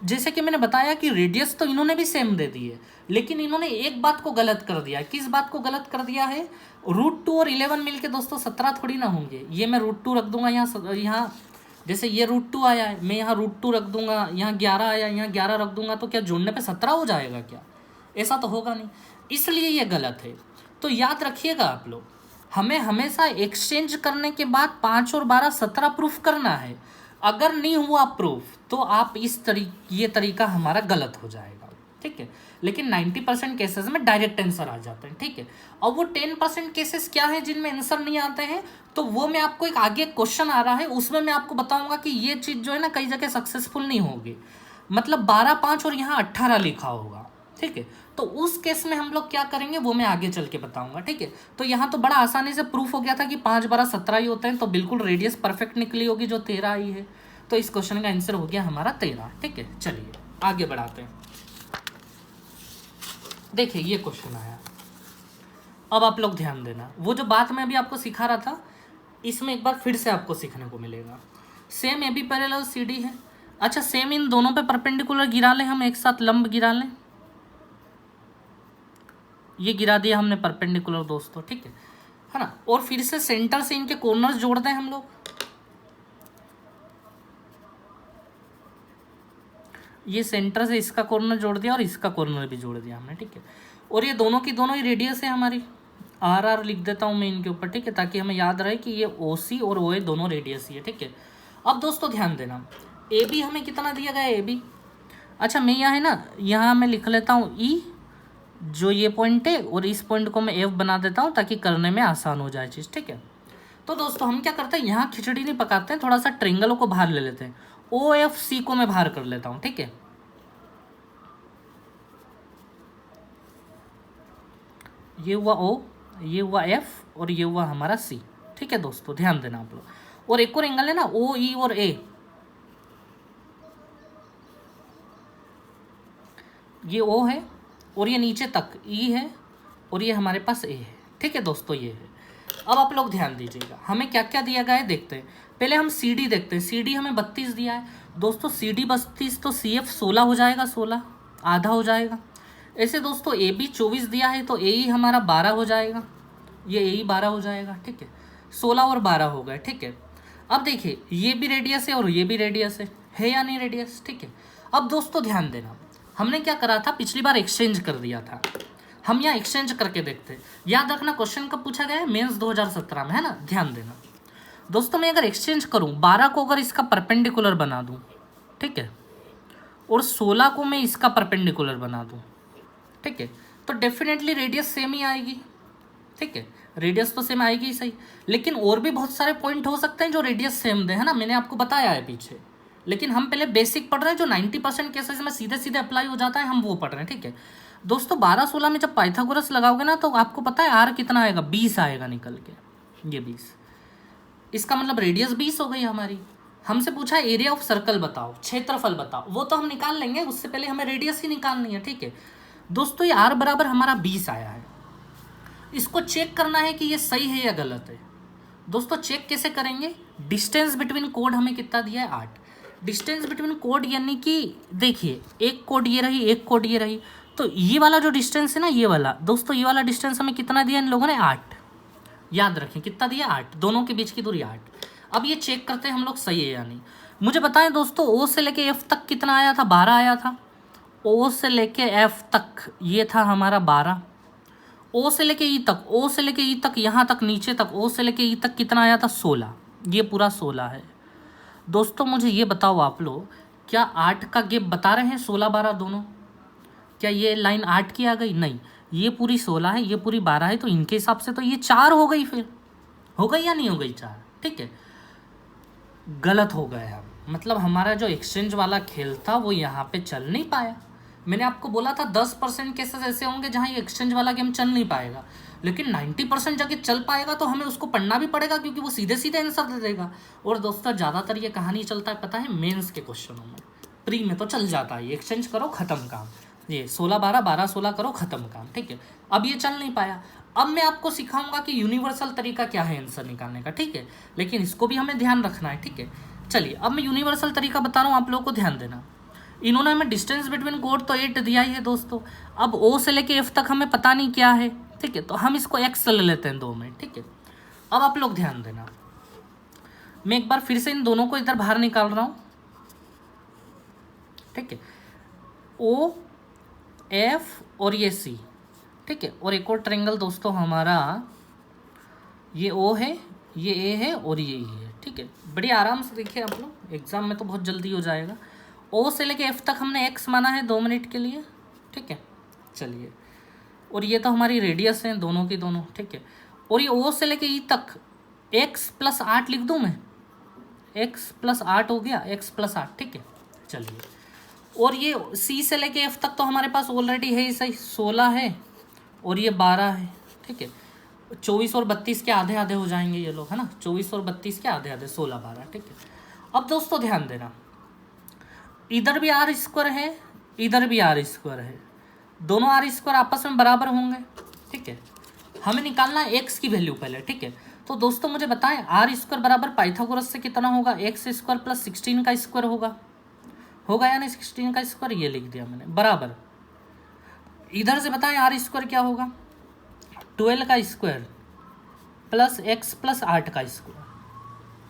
जैसे कि मैंने बताया कि रेडियस तो इन्होंने भी सेम दे दी है, लेकिन इन्होंने एक बात को गलत कर दिया है। किस बात को गलत कर दिया है? √2 और 11 मिलके दोस्तों 17 थोड़ी ना होंगे। ये मैं √2 रख दूंगा यहाँ, जैसे ये √2 आया है, मैं यहाँ √2 रख दूंगा, यहाँ 11 आया, यहाँ 11 रख दूंगा, तो क्या जोड़ने पे 17 हो जाएगा क्या? ऐसा तो होगा नहीं, इसलिए ये गलत है। तो याद रखिएगा आप लोग, हमें हमेशा एक्सचेंज करने के बाद 5 और 12 17 प्रूफ करना है। अगर नहीं हुआ प्रूफ तो आप ये तरीका हमारा गलत हो जाएगा। ठीक है, लेकिन 90% केसेस में डायरेक्ट आंसर आ जाते हैं। ठीक है, और वो 10% केसेस क्या है जिनमें आंसर नहीं आते हैं, तो वो मैं आपको एक आगे क्वेश्चन आ रहा है, उसमें मैं आपको बताऊंगा कि ये चीज़ जो है ना कई जगह सक्सेसफुल नहीं होगी। मतलब 12 5 और यहाँ 18 लिखा होगा। ठीक है, तो उस केस में हम लोग क्या करेंगे वो मैं आगे चल के बताऊंगा। ठीक है, तो यहाँ तो बड़ा आसानी से प्रूफ हो गया था कि 5 12 17 ही होते हैं, तो बिल्कुल रेडियस परफेक्ट निकली होगी जो 13 आई है। तो इस क्वेश्चन का आंसर हो गया हमारा 13। ठीक है, चलिए आगे बढ़ाते हैं। देखिए ये क्वेश्चन आया, अब आप लोग ध्यान देना, वो जो बात मैं अभी आपको सिखा रहा था इसमें एक बार फिर से आपको सीखने को मिलेगा। Same A B parallel C D है। अच्छा, सेम इन दोनों पे परपेंडिकुलर गिरा लें, हम एक साथ लंब गिरा लें। ये गिरा दिया हमने परपेंडिकुलर दोस्तों। ठीक है ना, और फिर से सेंटर से इनके कॉर्नर्स जोड़ दें हम लोग। ये सेंटर से इसका कॉर्नर जोड़ दिया और इसका कॉर्नर भी जोड़ दिया हमने। ठीक है, और ये दोनों की दोनों ही रेडियस है हमारी, RR लिख देता हूँ मैं इनके ऊपर। ठीक है, ताकि हमें याद रहे कि ये OC और OA दोनों रेडियस ही है। ठीक है, अब दोस्तों ध्यान देना, AB हमें कितना दिया गया है AB। अच्छा मैं यहाँ है ना, यहाँ मैं लिख लेता हूँ E, जो ये पॉइंट है, और इस पॉइंट को मैं F बना देता हूँ ताकि करने में आसान हो जाए चीज़। ठीक है, तो दोस्तों हम क्या करते हैं, यहाँ खिचड़ी नहीं पकाते हैं, थोड़ा सा ट्रेंगलों को बाहर ले लेते हैं। OFC को मैं बाहर कर लेता हूँ। ठीक है, ये हुआ O, ये हुआ F और ये हुआ हमारा C। ठीक है दोस्तों, ध्यान देना आप लोग। और एक और एंगल है ना OE और A, ये O है और ये नीचे तक E है और ये हमारे पास A है। ठीक है दोस्तों, ये है। अब आप लोग ध्यान दीजिएगा, हमें क्या क्या दिया गया है देखते हैं। पहले हम CD देखते हैं। CD हमें 32 दिया है दोस्तों, CD 32 तो CF 16 हो जाएगा, 16 आधा हो जाएगा। ऐसे दोस्तों AB 24 दिया है तो AE हमारा 12 हो जाएगा, ये AE 12 हो जाएगा। ठीक है, 16 और 12 हो गए। ठीक है, अब देखिए ये भी रेडियस है और ये भी रेडियस है या नहीं रेडियस। ठीक है, अब दोस्तों ध्यान देना, हमने क्या करा था, पिछली बार एक्सचेंज कर दिया था, हम यहाँ एक्सचेंज करके देखते हैं। याद रखना क्वेश्चन कब पूछा गया है, मेंस 2017 में, है ना। ध्यान देना दोस्तों, मैं अगर एक्सचेंज करूँ 12 को अगर इसका परपेंडिकुलर बना दूँ, ठीक है, और 16 को मैं इसका परपेंडिकुलर बना दूँ, ठीक है, तो डेफिनेटली रेडियस सेम ही आएगी। ठीक है, रेडियस तो सेम आएगी ही सही, लेकिन और भी बहुत सारे पॉइंट हो सकते हैं जो रेडियस सेम दे, है ना, मैंने आपको बताया है पीछे। लेकिन हम पहले बेसिक पढ़ रहे हैं, जो 90% केसेस में सीधे सीधे अप्लाई हो जाता है, हम वो पढ़ रहे हैं, ठीक है दोस्तों। 12-16 में जब पाइथागोरस लगाओगे ना तो आपको पता है आर कितना आएगा, 20 आएगा निकल के, ये 20, इसका मतलब रेडियस 20 हो गई हमारी। हमसे पूछा एरिया ऑफ सर्कल बताओ, क्षेत्रफल बताओ, वो तो हम निकाल लेंगे, उससे पहले हमें रेडियस ही निकालनी है, ठीक है दोस्तों। ये आर बराबर हमारा 20 आया है, इसको चेक करना है कि ये सही है या गलत है। दोस्तों चेक कैसे करेंगे, डिस्टेंस बिटवीन कोड हमें कितना दिया है 8, डिस्टेंस बिटवीन कोड यानी कि देखिए एक कोड ये रही, एक कोड ये रही, तो ये वाला जो डिस्टेंस है ना, ये वाला दोस्तों, ये वाला डिस्टेंस हमें कितना दिया इन लोगों ने, 8, याद रखें कितना दिया 8, दोनों के बीच की दूरी 8। अब ये चेक करते हैं हम लोग सही है या नहीं। मुझे बताएं दोस्तों, ओ से लेके एफ तक कितना आया था, 12 आया था। ओ से लेके एफ तक ये था हमारा 12, ओ से लेके ई तक, ओ से लेके ई तक, यहाँ तक नीचे तक, ओ से लेके ई तक कितना आया था, 16, ये पूरा 16 है दोस्तों। मुझे ये बताओ आप लोग, क्या 8 का गैप बता रहे हैं, 16-12 दोनों, क्या ये लाइन 8 की आ गई, नहीं, ये पूरी 16 है, ये पूरी 12 है, तो इनके हिसाब से तो ये 4 हो गई, फिर हो गई या नहीं हो गई 4, ठीक है। गलत हो गया, मतलब हमारा जो एक्सचेंज वाला खेल था वो यहाँ पे चल नहीं पाया। मैंने आपको बोला था 10% केसेस ऐसे होंगे जहाँ ये एक्सचेंज वाला गेम चल नहीं पाएगा, लेकिन 90% जगह चल पाएगा, तो हमें उसको पढ़ना भी पड़ेगा क्योंकि वो सीधे सीधे आंसर दे देगा। और दोस्तों ज़्यादातर ये कहानी चलता है पता है मेंस के क्वेश्चनों में, प्री में तो चल जाता है, एक्सचेंज करो ख़त्म काम, ये 16-12 12-16 करो ख़त्म काम, ठीक है। अब ये चल नहीं पाया, अब मैं आपको सिखाऊंगा कि यूनिवर्सल तरीका क्या है आंसर निकालने का, ठीक है, लेकिन इसको भी हमें ध्यान रखना है, ठीक है। चलिए अब मैं यूनिवर्सल तरीका बता रहा हूँ, आप लोगों को ध्यान देना। इन्होंने हमें डिस्टेंस बिटवीन कोड तो 8 दिया ही है दोस्तों, अब ओ से लेके एफ तक हमें पता नहीं क्या है, ठीक है, तो हम इसको एक्स ले लेते हैं 2 में, ठीक है। अब आप लोग ध्यान देना, मैं एक बार फिर से इन दोनों को इधर बाहर निकाल रहा हूँ, ठीक है, ओ एफ और ये सी, ठीक है, और एक और ट्रायंगल दोस्तों हमारा, ये ओ है, ये ए है और ये ई है, ठीक है। बड़ी आराम से देखिए आप लोग, एग्जाम में तो बहुत जल्दी हो जाएगा। ओ से लेके एफ तक हमने एक्स माना है 2 मिनट के लिए, ठीक है, चलिए, और ये तो हमारी रेडियस है दोनों की दोनों, ठीक है, और ये ओ से लेके ई तक x+8 लिख दूँ मैं, x+8 हो गया, x+8, ठीक है, चलिए, और ये सी से लेके एफ तक तो हमारे पास ऑलरेडी है ही सही, 16 है और ये 12 है, ठीक है, 24 और 32 के आधे आधे हो जाएंगे ये लोग, है ना, 24 और 32 के आधे आधे 16-12, ठीक है। अब दोस्तों ध्यान देना, इधर भी आर स्क्वायर है, इधर भी आर स्क्वायर है, दोनों आर स्क्वायर आपस में बराबर होंगे, ठीक है। हमें निकालना है एक्स की वैल्यू पहले, ठीक है। तो दोस्तों मुझे बताएं आर स्क्वायर बराबर पाइथागोरस से कितना होगा, एक्स स्क्वायर प्लस 16 का स्क्वायर होगा या नहीं, 16 का स्क्वायर ये लिख दिया मैंने, बराबर इधर से बताएं आर स्क्वायर क्या होगा, 12 का स्क्वायर प्लस एक्स प्लस 8 का स्क्वायर,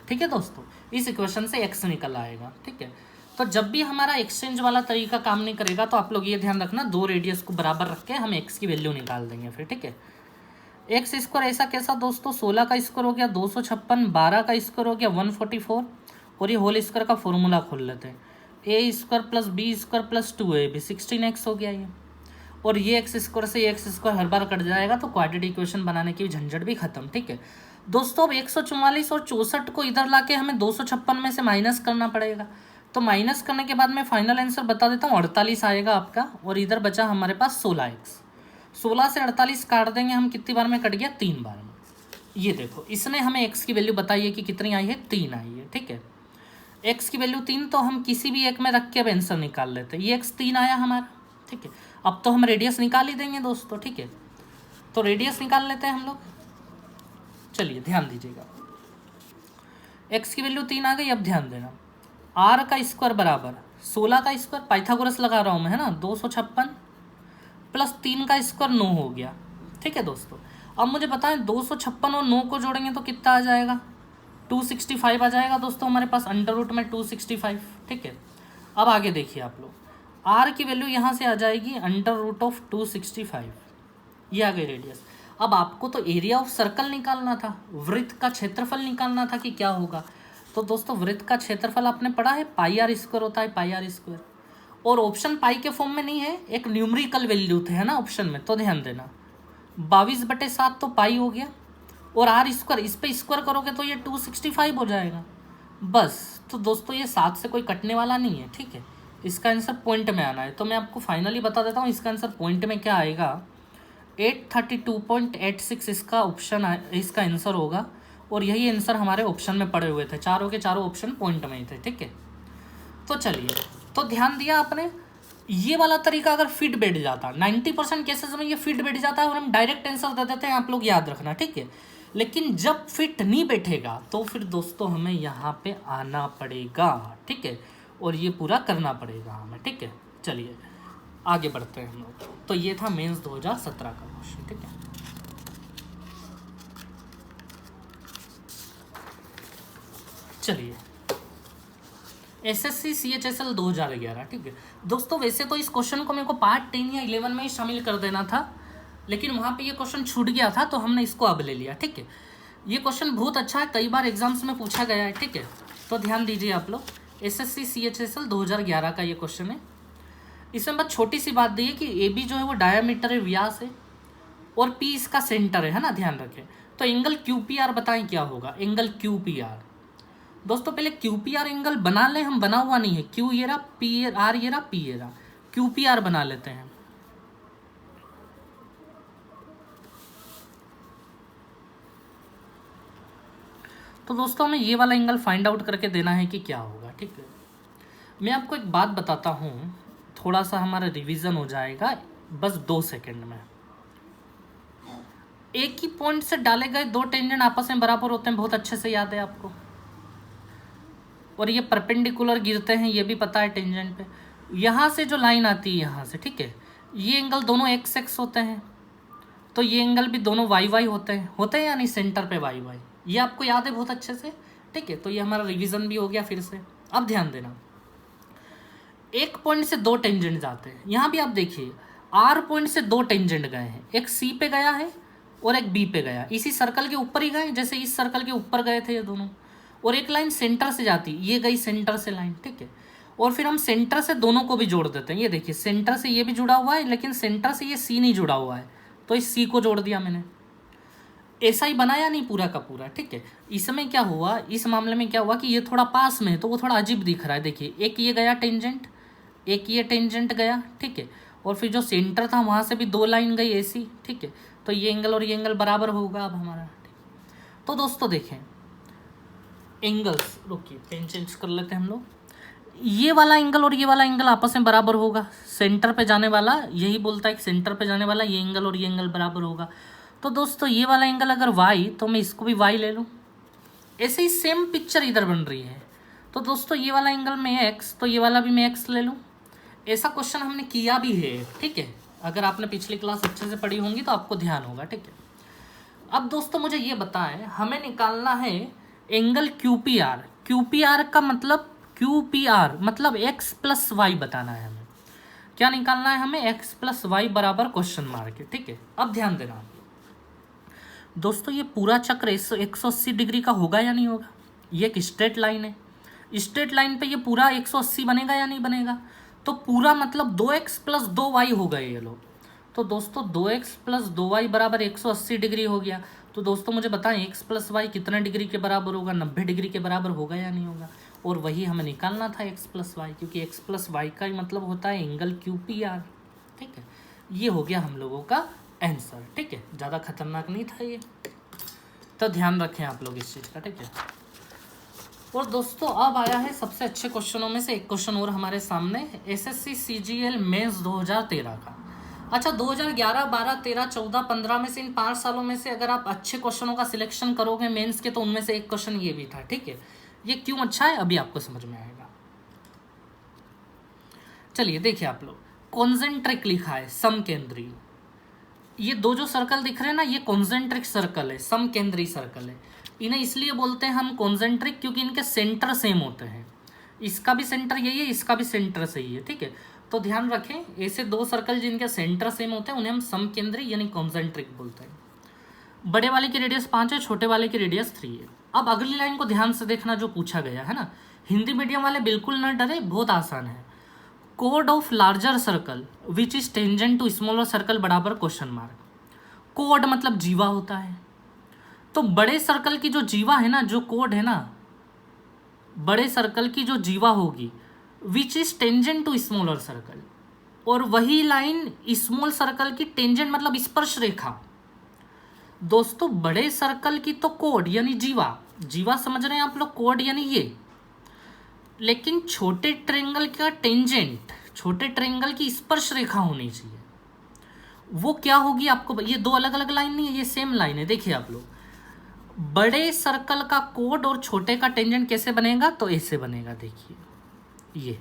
ठीक है दोस्तों, इस इक्वेशन से एक्स निकल आएगा, ठीक है। तो जब भी हमारा एक्सचेंज वाला तरीका काम नहीं करेगा तो आप लोग ये ध्यान रखना, 2 रेडियस को बराबर रख के हम एक्स की वैल्यू निकाल देंगे फिर, ठीक है। एक्स स्क्वायर ऐसा कैसा दोस्तों, 16 का स्क्वायर हो गया 256, 12 का स्क्वायर हो गया 144, और ये होल स्क्वायर का फॉर्मूला खोल लेते हैं, a square plus b square plus 2ab 16x हो गया ये, और ये एक्स स्क्वायर से एक्स स्क्वायर हर बार कट जाएगा, तो क्वाड्रेटिक इक्वेशन बनाने की झंझट भी खत्म, ठीक है दोस्तों। अब 144 और 64 को इधर लाके हमें 256 में से माइनस करना पड़ेगा, तो माइनस करने के बाद मैं फाइनल आंसर बता देता हूँ, 48 आएगा आपका, और इधर बचा हमारे पास 16x, 16 से 48 काट देंगे हम, कितनी बार में कट गया, 3 बार में। ये देखो इसने हमें x की वैल्यू बताई है कि कितनी आई है, 3 आई है, ठीक है। x की वैल्यू 3, तो हम किसी भी एक में रख के अब आंसर निकाल लेते हैं, ये x 3 आया हमारा, ठीक है। अब तो हम रेडियस निकाल ही देंगे दोस्तों, ठीक है, तो रेडियस निकाल लेते हैं हम लोग, चलिए ध्यान दीजिएगा, x की वैल्यू 3 आ गई। अब ध्यान देना, r का स्क्वायर बराबर 16 का स्क्वायर, पाइथागोरस लगा रहा हूँ मैं, है ना, 256 प्लस 3 का स्क्वायर 9 हो गया, ठीक है दोस्तों। अब मुझे बताएं 256 और 9 को जोड़ेंगे तो कितना आ जाएगा, 265 आ जाएगा दोस्तों हमारे पास, अंडर रूट में 265, ठीक है। अब आगे देखिए आप लोग, r की वैल्यू यहाँ से आ जाएगी अंडर रूट ऑफ 265, ये आ गई रेडियस। अब आपको तो एरिया ऑफ सर्कल निकालना था, वृत्त का क्षेत्रफल निकालना था कि क्या होगा, तो दोस्तों वृत्त का क्षेत्रफल आपने पढ़ा है पाई आर स्क्वायर होता है, पाई आर स्क्वायर, और ऑप्शन पाई के फॉर्म में नहीं है, एक न्यूमेरिकल वैल्यू थे, है ना ऑप्शन में, तो ध्यान देना 22/7 तो पाई हो गया, और आर स्क्वायर इस पे स्क्वायर करोगे तो ये 265 हो जाएगा, बस तो दोस्तों ये 7 से कोई कटने वाला नहीं है, ठीक है। इसका आंसर पॉइंट में आना है, तो मैं आपको फाइनली बता देता हूँ इसका आंसर पॉइंट में क्या आएगा। 832.86 इसका ऑप्शन इसका आंसर होगा, और यही आंसर हमारे ऑप्शन में पड़े हुए थे, चारों के चारों ऑप्शन पॉइंट में ही थे, ठीक है। तो चलिए, तो ध्यान दिया आपने, ये वाला तरीका अगर फिट बैठ जाता 90% केसेस में ये फिट बैठ जाता है और हम डायरेक्ट आंसर दे देते हैं, आप लोग याद रखना, ठीक है। लेकिन जब फिट नहीं बैठेगा तो फिर दोस्तों हमें यहाँ पे आना पड़ेगा, ठीक है, और ये पूरा करना पड़ेगा हमें, ठीक है। चलिए आगे बढ़ते हैं हम लोग। तो ये था मेंस 2017 का क्वेश्चन, ठीक है। चलिए SSC CHSL 2011, ठीक है दोस्तों। वैसे तो इस क्वेश्चन को मेरे को पार्ट 10 या 11 में ही शामिल कर देना था, लेकिन वहाँ पे ये क्वेश्चन छूट गया था, तो हमने इसको अब ले लिया, ठीक है। ये क्वेश्चन बहुत अच्छा है, कई बार एग्जाम्स में पूछा गया है, ठीक है। तो ध्यान दीजिए आप लोग, SSC CHSL 2011 का ये क्वेश्चन है। इसमें बस छोटी सी बात दी है कि AB जो है वो डायामीटर है, व्यास है, और P इसका सेंटर है ना, ध्यान रखें। तो एंगल QPR बताएं क्या होगा, एंगल QPR। दोस्तों पहले QPR एंगल बना लें, हम बना हुआ नहीं है, Q ये रहा, PR ये रहा, P ये रहा, QPR बना लेते हैं। तो दोस्तों हमें ये वाला एंगल फाइंड आउट करके देना है कि क्या होगा, ठीक है। मैं आपको एक बात बताता हूँ, थोड़ा सा हमारा रिवीजन हो जाएगा बस 2 सेकंड में। एक ही पॉइंट से डाले गए 2 टेंजेंट आपस में बराबर होते हैं, बहुत अच्छे से याद है आपको, और ये परपेंडिकुलर गिरते हैं, ये भी पता है टेंजेंट पे। यहाँ से जो लाइन आती है यहाँ से, ठीक है, ये एंगल दोनों x होते हैं, तो ये एंगल भी दोनों y होते हैं या नहीं, सेंटर पे y, ये आपको याद है बहुत अच्छे से, ठीक है। तो ये हमारा रिवीजन भी हो गया फिर से। अब ध्यान देना, एक पॉइंट से 2 टेंजेंट जाते हैं, यहाँ भी आप देखिए R पॉइंट से 2 टेंजेंट गए हैं, एक C पे गया है और एक B पे गया, इसी सर्कल के ऊपर ही गए, जैसे इस सर्कल के ऊपर गए थे ये दोनों, और एक लाइन सेंटर से जाती, ये गई सेंटर से लाइन, ठीक है। और फिर हम सेंटर से दोनों को भी जोड़ देते हैं, ये देखिए सेंटर से ये भी जुड़ा हुआ है, लेकिन सेंटर से ये C नहीं जुड़ा हुआ है, तो इस C को जोड़ दिया मैंने। ऐसा ही बनाया नहीं पूरा का पूरा, ठीक है। इसमें क्या हुआ, इस मामले में क्या हुआ कि ये थोड़ा पास में है, तो वो थोड़ा अजीब दिख रहा है। देखिए एक ये गया टेंजेंट, एक ये टेंजेंट गया, ठीक है, और फिर जो सेंटर था वहाँ से भी 2 लाइन गई ऐसी, ठीक है। तो ये एंगल और ये एंगल बराबर होगा अब हमारा, ठीक। तो दोस्तों देखें एंगल्स, रुकिए पेन चेंज कर लेते हैं हम लोग। ये वाला एंगल और ये वाला एंगल आपस में बराबर होगा, सेंटर पे जाने वाला यही बोलता है कि सेंटर पे जाने वाला ये एंगल और ये एंगल बराबर होगा। तो दोस्तों ये वाला एंगल अगर y, तो मैं इसको भी y ले लूँ, ऐसे ही सेम पिक्चर इधर बन रही है। तो दोस्तों ये वाला एंगल में x, तो ये वाला भी मैं x ले लूँ। ऐसा क्वेश्चन हमने किया भी है, ठीक है। अगर आपने पिछली क्लास अच्छे से पढ़ी होंगी तो आपको ध्यान होगा, ठीक है। अब दोस्तों मुझे ये बताएं, हमें निकालना है एंगल QPR का मतलब x प्लस वाई बताना है हमें। क्या निकालना है हमें, x प्लस वाई बराबर क्वेश्चन मार्क है, ठीक है। अब ध्यान देना दोस्तों, ये पूरा चक्र 180 डिग्री का होगा या नहीं होगा। ये एक स्ट्रेट लाइन है, स्ट्रेट लाइन पे ये पूरा 180 बनेगा या नहीं बनेगा। तो पूरा मतलब 2x प्लस 2y हो गए ये लोग। तो दोस्तों 2x प्लस 2y बराबर 180 डिग्री हो गया। तो दोस्तों मुझे बताएं x प्लस वाई कितने डिग्री के बराबर होगा, 90 डिग्री के बराबर होगा या नहीं होगा। और वही हमें निकालना था x प्लस वाई, क्योंकि x प्लस वाई का ही मतलब होता है एंगल QPR, ठीक है। ये हो गया हम लोगों का आंसर, ठीक है। ज़्यादा खतरनाक नहीं था ये, तो ध्यान रखें आप लोग इस चीज़ का, ठीक है। और दोस्तों अब आया है सबसे अच्छे क्वेश्चनों में से एक क्वेश्चन और हमारे सामने, SSC CGL मेंस 2013 का। अच्छा 2011, 12, 13, 14, 15 में से इन 5 सालों में से अगर आप अच्छे क्वेश्चनों का सिलेक्शन करोगे मेंस के, तो उनमें से एक क्वेश्चन ये भी था, ठीक है। ये क्यों अच्छा है अभी आपको समझ में आएगा। चलिए देखिए आप लोग, कॉन्सेंट्रिक लिखा है, समकेंद्रीय। ये 2 जो सर्कल दिख रहे हैं ना, ये कॉन्सेंट्रिक सर्कल है, समकेंद्रीय सर्कल है। इन्हें इसलिए बोलते हैं हम कॉन्सेंट्रिक क्योंकि इनके सेंटर सेम होते हैं। इसका भी सेंटर यही है, इसका भी सेंटर सही है, ठीक है। तो ध्यान रखें, ऐसे 2 सर्कल जिनके सेंटर सेम होते हैं उन्हें हम समकेंद्रीय यानी कॉन्सेंट्रिक बोलते हैं। बड़े वाले की रेडियस 5 है, छोटे वाले की रेडियस 3 है। अब अगली लाइन को ध्यान से देखना जो पूछा गया है ना, हिंदी मीडियम वाले बिल्कुल न डरे, बहुत आसान है। कोड of larger circle which is tangent to smaller circle बराबर क्वेश्चन मार्क। कोड मतलब जीवा होता है, तो बड़े सर्कल की जो जीवा है ना, जो कोड है ना, बड़े सर्कल की जो जीवा होगी which is tangent to smaller circle, और वही लाइन स्मॉल सर्कल की टेंजेंट मतलब स्पर्श रेखा। दोस्तों बड़े सर्कल की तो कोड यानी जीवा, जीवा समझ रहे हैं आप लोग, कोड यानी ये, लेकिन छोटे ट्रायंगल का टेंजेंट, छोटे ट्रायंगल की स्पर्श रेखा होनी चाहिए। वो क्या होगी आपको, ये दो अलग अलग लाइन नहीं है, ये सेम लाइन है। देखिए आप लोग, बड़े सर्कल का कोड और छोटे का टेंजेंट कैसे बनेगा, तो ऐसे बनेगा। देखिए ये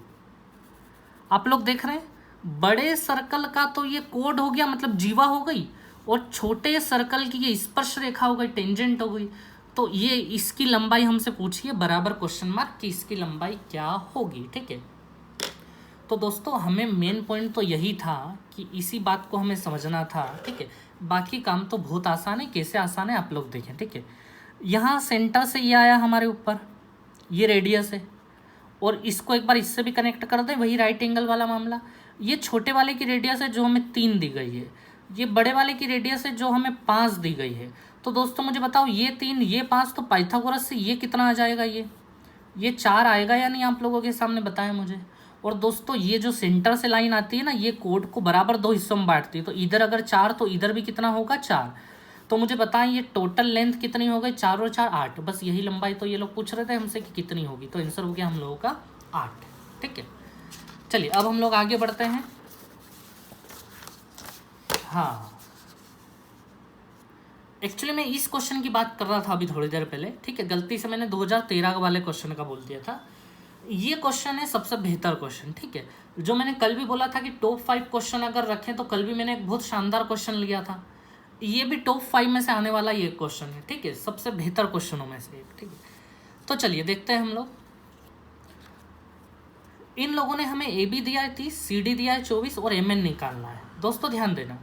आप लोग देख रहे हैं, बड़े सर्कल का तो ये कोड हो गया मतलब जीवा हो गई, और छोटे सर्कल की ये स्पर्श रेखा हो गई, टेंजेंट हो गई। तो ये इसकी लंबाई हमसे पूछिए बराबर क्वेश्चन मार्क कि इसकी लंबाई क्या होगी। ठीक है, तो दोस्तों हमें मेन पॉइंट तो यही था कि इसी बात को हमें समझना था। ठीक है, बाकी काम तो बहुत आसान है। कैसे आसान है आप लोग देखें। ठीक है, यहाँ सेंटर से ये आया हमारे ऊपर, ये रेडियस है, और इसको एक बार इससे भी कनेक्ट कर दें, वही राइट एंगल वाला मामला। ये छोटे वाले की रेडियस है जो हमें 3 दी गई है, ये बड़े वाले की रेडियस है जो हमें 5 दी गई है। तो दोस्तों मुझे बताओ, ये 3 ये 5, तो पाइथागोरस से ये कितना आ जाएगा, ये 4 आएगा या नहीं, आप लोगों के सामने बताएं मुझे। और दोस्तों ये जो सेंटर से लाइन आती है ना, ये कोड को बराबर 2 हिस्सों में बांटती है, तो इधर अगर 4 तो इधर भी कितना होगा 4। तो मुझे बताएं ये टोटल लेंथ कितनी हो गई, 4 और 4 8। बस यही लंबाई तो ये लोग पूछ रहे थे हमसे कि कितनी होगी, तो आंसर हो गया हम लोगों का 8। ठीक है, चलिए अब हम लोग आगे बढ़ते हैं। हाँ, एक्चुअली मैं इस क्वेश्चन की बात कर रहा था अभी थोड़ी देर पहले। ठीक है, गलती से मैंने 2013 वाले क्वेश्चन का बोल दिया था। ये क्वेश्चन है सबसे बेहतर क्वेश्चन। ठीक है, जो मैंने कल भी बोला था कि टॉप 5 क्वेश्चन अगर रखें, तो कल भी मैंने एक बहुत शानदार क्वेश्चन लिया था। ये भी टॉप 5 में से आने वाला ये क्वेश्चन है। ठीक है, सबसे बेहतर क्वेश्चनों में से एक। ठीक है, तो चलिए देखते हैं हम लोग। इन लोगों ने हमें ए बी दिया है 30, सी डी दिया है 24 और एम एन निकालना है। दोस्तों ध्यान देना,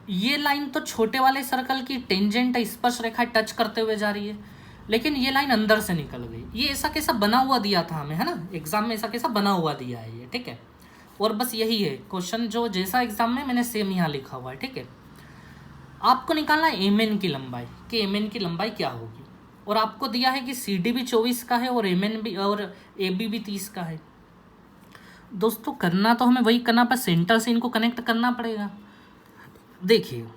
ये लाइन तो छोटे वाले सर्कल की टेंजेंट स्पर्श रेखा टच करते हुए जा रही है, लेकिन ये लाइन अंदर से निकल गई। ये ऐसा कैसा बना हुआ दिया था हमें, है ना, एग्जाम में ऐसा कैसा बना हुआ दिया है ये। ठीक है, और बस यही है क्वेश्चन, जो जैसा एग्जाम में मैंने सेम यहाँ लिखा हुआ है। ठीक है, आपको निकालना है एम एन की लंबाई, कि एम एन की लंबाई क्या होगी, और आपको दिया है कि सी डी भी 24 का है और एम एन भी और ए बी भी 30 का है। दोस्तों करना तो हमें वही करना, पर सेंटर से इनको कनेक्ट करना पड़ेगा। देखिए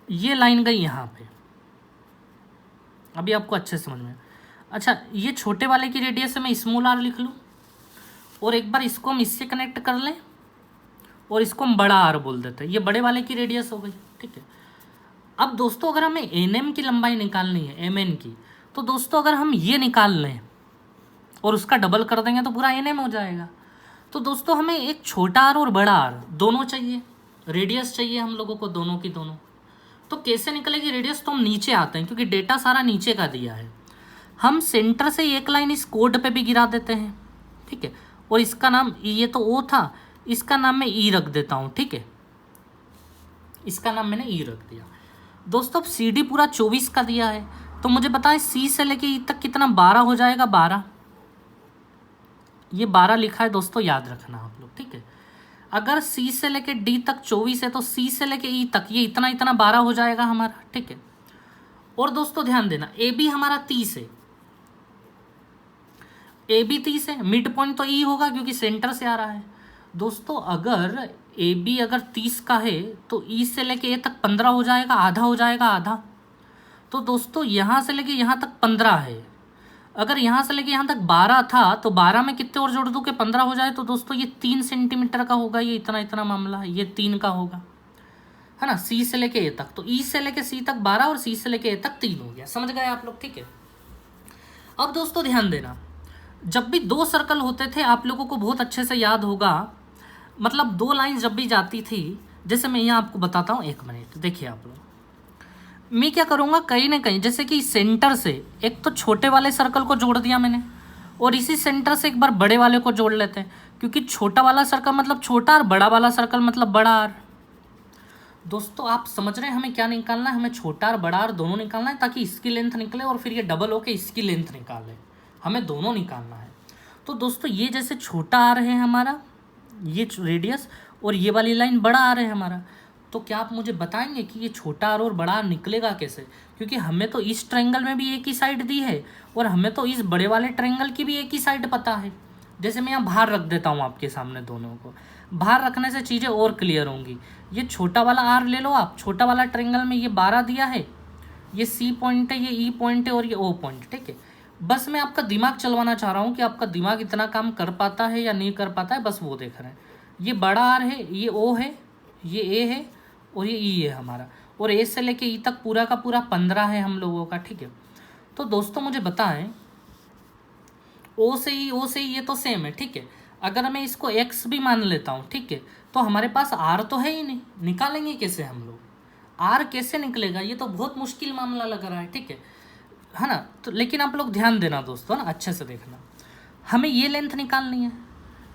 ये लाइन गई यहाँ पे, अभी आपको अच्छे समझ में। अच्छा, ये छोटे वाले की रेडियस से मैं स्मॉल आर लिख लूँ, और एक बार इसको हम इससे कनेक्ट कर लें, और इसको हम बड़ा आर बोल देते हैं। ये बड़े वाले की रेडियस हो गई। ठीक है, अब दोस्तों अगर हमें एन एम की लंबाई निकालनी है, एम एन की, तो दोस्तों अगर हम ये निकाल लें और उसका डबल कर देंगे तो पूरा एन एम हो जाएगा। तो दोस्तों हमें एक छोटा आर और बड़ा आर दोनों चाहिए, रेडियस चाहिए हम लोगों को दोनों की दोनों। तो कैसे निकलेगी रेडियस, तो हम नीचे आते हैं, क्योंकि डेटा सारा नीचे का दिया है। हम सेंटर से एक लाइन इस कोड पे भी गिरा देते हैं। ठीक है, और इसका नाम, ये तो ओ था, इसका नाम मैं ई रख देता हूँ। ठीक है, इसका नाम मैंने ई रख दिया। दोस्तों अब सी डी पूरा 24 का दिया है, तो मुझे बताएं सी से लेके ई तक कितना, 12 हो जाएगा। 12, ये 12 लिखा है दोस्तों, याद रखना आप लोग। ठीक है, अगर सी से लेके डी तक 24 है, तो सी से लेके ई तक ये इतना इतना 12 हो जाएगा हमारा। ठीक है, और दोस्तों ध्यान देना, ए बी हमारा 30 है, ए बी 30 है, मिड पॉइंट तो ई होगा क्योंकि सेंटर से आ रहा है। दोस्तों अगर ए बी अगर 30 का है, तो ई से लेके ए तक 15 हो जाएगा, आधा हो जाएगा, आधा। तो दोस्तों यहाँ से लेके यहाँ तक 15 है, अगर यहाँ से लेके यहाँ तक 12 था, तो 12 में कितने और जोड़ दूँ कि 15 हो जाए। तो दोस्तों ये 3 सेंटीमीटर का होगा, ये इतना इतना मामला है, ये 3 का होगा, है ना, सी से लेके ए तक। तो ई से लेके सी तक 12 और सी से लेके ए तक 3 हो गया। समझ गए आप लोग। ठीक है, अब दोस्तों ध्यान देना, जब भी 2 सर्कल होते थे, आप लोगों को बहुत अच्छे से याद होगा, मतलब 2 लाइन जब भी जाती थी, जैसे मैं यहाँ आपको बताता हूँ, 1 मिनट देखिए आप लोग। मैं क्या करूँगा, कहीं ना कहीं जैसे कि सेंटर से एक तो छोटे वाले सर्कल को जोड़ दिया मैंने, और इसी सेंटर से एक बार बड़े वाले को जोड़ लेते हैं, क्योंकि छोटा वाला सर्कल मतलब छोटा और बड़ा वाला सर्कल मतलब बड़ा आर। दोस्तों आप समझ रहे हैं हमें क्या निकालना है, हमें छोटा और बड़ा आर दोनों निकालना है, ताकि इसकी लेंथ निकले और फिर ये डबल होके इसकी लेंथ निकाले, हमें दोनों निकालना है। तो दोस्तों ये जैसे छोटा आर है हमारा, ये रेडियस, और ये वाली लाइन बड़ा आर है हमारा, तो क्या आप मुझे बताएंगे कि ये छोटा आर और बड़ा आर निकलेगा कैसे? क्योंकि हमें तो इस ट्रायंगल में भी एक ही साइड दी है और हमें तो इस बड़े वाले ट्रायंगल की भी एक ही साइड पता है। जैसे मैं यहाँ बाहर रख देता हूँ आपके सामने, दोनों को बाहर रखने से चीज़ें और क्लियर होंगी। ये छोटा वाला आर ले लो आप, छोटा वाला ट्रायंगल में ये 12 दिया है, ये सी पॉइंट है, ये ई पॉइंट है और ये ओ पॉइंट, ठीक है। बस मैं आपका दिमाग चलवाना चाह रहा हूँ कि आपका दिमाग इतना काम कर पाता है या नहीं कर पाता है, बस वो देख रहे हैं। ये बड़ा आर है, ये ओ है, ये ए है और ये ई है हमारा, और ए से लेके ई तक पूरा का पूरा 15 है हम लोगों का, ठीक है। तो दोस्तों मुझे बताएं, ओ से ई ये तो सेम है, ठीक है। अगर मैं इसको एक्स भी मान लेता हूँ, ठीक है, तो हमारे पास आर तो है ही नहीं, निकालेंगे कैसे हम लोग? आर कैसे निकलेगा? ये तो बहुत मुश्किल मामला लग रहा है, ठीक है ना। तो लेकिन आप लोग ध्यान देना दोस्तों ना, अच्छे से देखना, हमें ये लेंथ निकालनी है।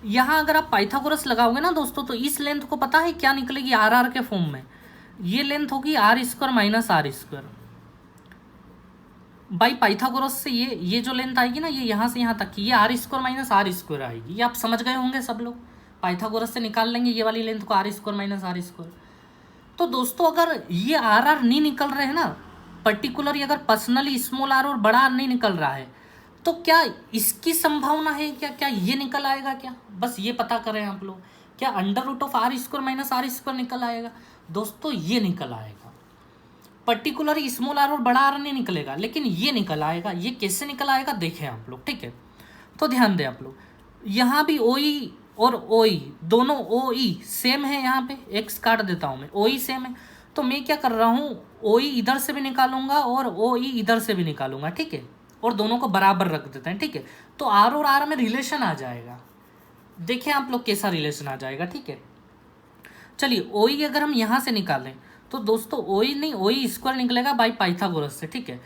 यहाँ अगर आप पाइथागोरस लगाओगे ना दोस्तों, तो इस लेंथ को पता है क्या निकलेगी? आर आर के फॉर्म में ये लेंथ होगी R square minus R square by Pythagoras से। ये जो लेंथ आएगी ना, ये यहाँ से यहाँ तक की, ये R square minus R square आएगी। ये आप समझ गए होंगे सब लोग, पाइथागोरस से निकाल लेंगे ये वाली लेंथ को, R square minus R square. तो दोस्तों अगर ये आर आर नहीं निकल रहे हैं ना, पर्टिकुलरली अगर पर्सनली स्मॉल आर और बड़ा आर नहीं निकल रहा है, तो क्या इसकी संभावना है क्या ये निकल आएगा क्या? बस ये पता करें आप लोग, क्या under root of R square minus R square निकल आएगा? दोस्तों ये निकल आएगा। पर्टिकुलर स्मॉल आर और बड़ा आर नहीं निकलेगा, लेकिन ये निकल आएगा। ये कैसे निकल आएगा देखें आप लोग, ठीक है। तो ध्यान दें आप लोग, यहाँ भी ओ ई और ओ ई दोनों ओ ई सेम है, यहाँ पे एक्स काट देता हूँ मैं, ओ ई सेम है। तो मैं क्या कर रहा हूँ, ओ ई इधर से भी निकालूंगा और ओ ई इधर से भी निकालूंगा, ठीक है, और दोनों को बराबर रख देते हैं, ठीक है। तो आर और आर में रिलेशन आ जाएगा। देखें आप लोग कैसा रिलेशन आ जाएगा, ठीक है। चलिए ओ ई अगर हम यहाँ से निकालें तो दोस्तों ओ ई नहीं, ओ ई स्क्वायर निकलेगा बाई पाइथागोरस से, ठीक है।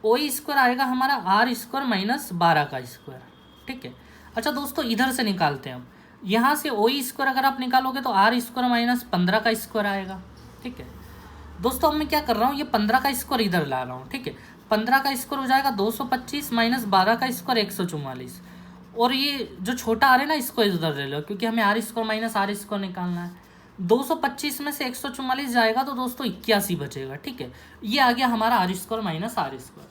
ओ ई स्क्वायर आएगा हमारा आर स्क्वायर माइनस 12 का स्क्वायर, ठीक है। अच्छा दोस्तों इधर से निकालते हैं हम, यहाँ से ओ ई स्क्वायर अगर आप निकालोगे तो आर स्क्वायर माइनस 15 का स्क्वायर आएगा, ठीक है। दोस्तों अब मैं क्या कर रहा हूँ, ये 15 का स्क्वायर इधर ला रहा हूँ, ठीक है। 15 का स्क्वायर हो जाएगा 225 माइनस 12 का स्क्वायर 144, और ये जो छोटा आर है ना, इसको इधर ले लो, क्योंकि हमें R square minus R square निकालना है। 225 में से 144 जाएगा तो दोस्तों 81 बचेगा, ठीक है। ये आ गया हमारा R square minus R square.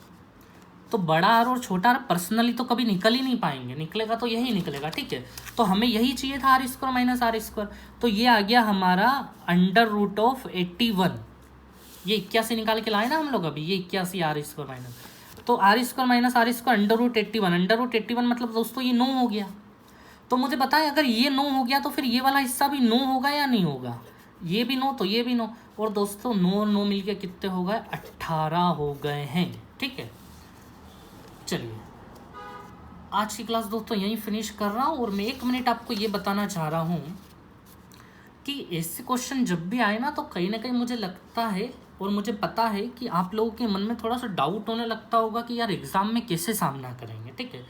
तो बड़ा आर और छोटा आर पर्सनली तो कभी निकल ही नहीं पाएंगे, निकलेगा तो यही निकलेगा, ठीक है। तो हमें यही चाहिए था, R square minus R square. तो ये आ गया हमारा अंडर रूट ऑफ 81। ये 81 निकाल के लाए ना हम लोग अभी, ये 81 आर स्क्वायर माइनस, तो R square minus R square under root 81। Under root 81 मतलब दोस्तों ये 9 हो गया। तो मुझे बताएं, अगर ये 9 हो गया तो फिर ये वाला हिस्सा भी 9 होगा या नहीं होगा? ये भी 9 तो ये भी 9, और दोस्तों 9 और 9 मिलके कितने हो गए? 18 हो गए हैं, ठीक है। चलिए आज की क्लास दोस्तों यहीं फिनिश कर रहा हूँ, और मैं 1 मिनट आपको ये बताना चाह रहा हूँ कि ऐसे क्वेश्चन जब भी आए ना, तो कहीं ना कहीं मुझे लगता है और मुझे पता है कि आप लोगों के मन में थोड़ा सा डाउट होने लगता होगा कि यार एग्ज़ाम में कैसे सामना करेंगे, ठीक है।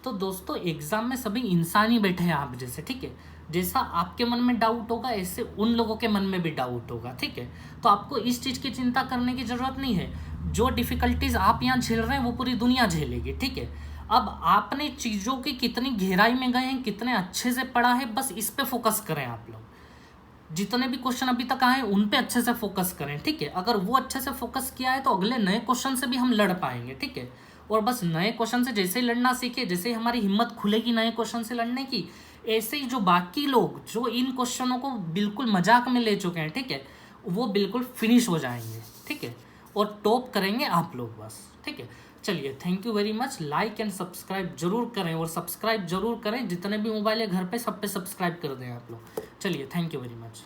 तो दोस्तों एग्ज़ाम में सभी इंसान ही बैठे हैं आप जैसे, ठीक है। जैसा आपके मन में डाउट होगा, ऐसे उन लोगों के मन में भी डाउट होगा, ठीक है। तो आपको इस चीज़ की चिंता करने की ज़रूरत नहीं है। जो डिफ़िकल्टीज़ आप यहाँ झेल रहे हैं वो पूरी दुनिया झेलेगी, ठीक है। अब आपने चीज़ों की कितनी गहराई में गए हैं, कितने अच्छे से पढ़ा है, बस इस पर फोकस करें आप लोग। जितने भी क्वेश्चन अभी तक आए उन पे अच्छे से फोकस करें, ठीक है। अगर वो अच्छे से फोकस किया है तो अगले नए क्वेश्चन से भी हम लड़ पाएंगे, ठीक है। और बस नए क्वेश्चन से जैसे ही लड़ना सीखे, जैसे ही हमारी हिम्मत खुलेगी नए क्वेश्चन से लड़ने की, ऐसे ही जो बाकी लोग जो इन क्वेश्चनों को बिल्कुल मजाक में ले चुके हैं, ठीक है, वो बिल्कुल फिनिश हो जाएंगे, ठीक है, और टॉप करेंगे आप लोग बस, ठीक है। चलिए thank you very much. Like and subscribe जरूर करें, और सब्सक्राइब जरूर करें, जितने भी मोबाइल है घर पे सब पे सब्सक्राइब कर दें आप लोग। चलिए थैंक यू वेरी मच।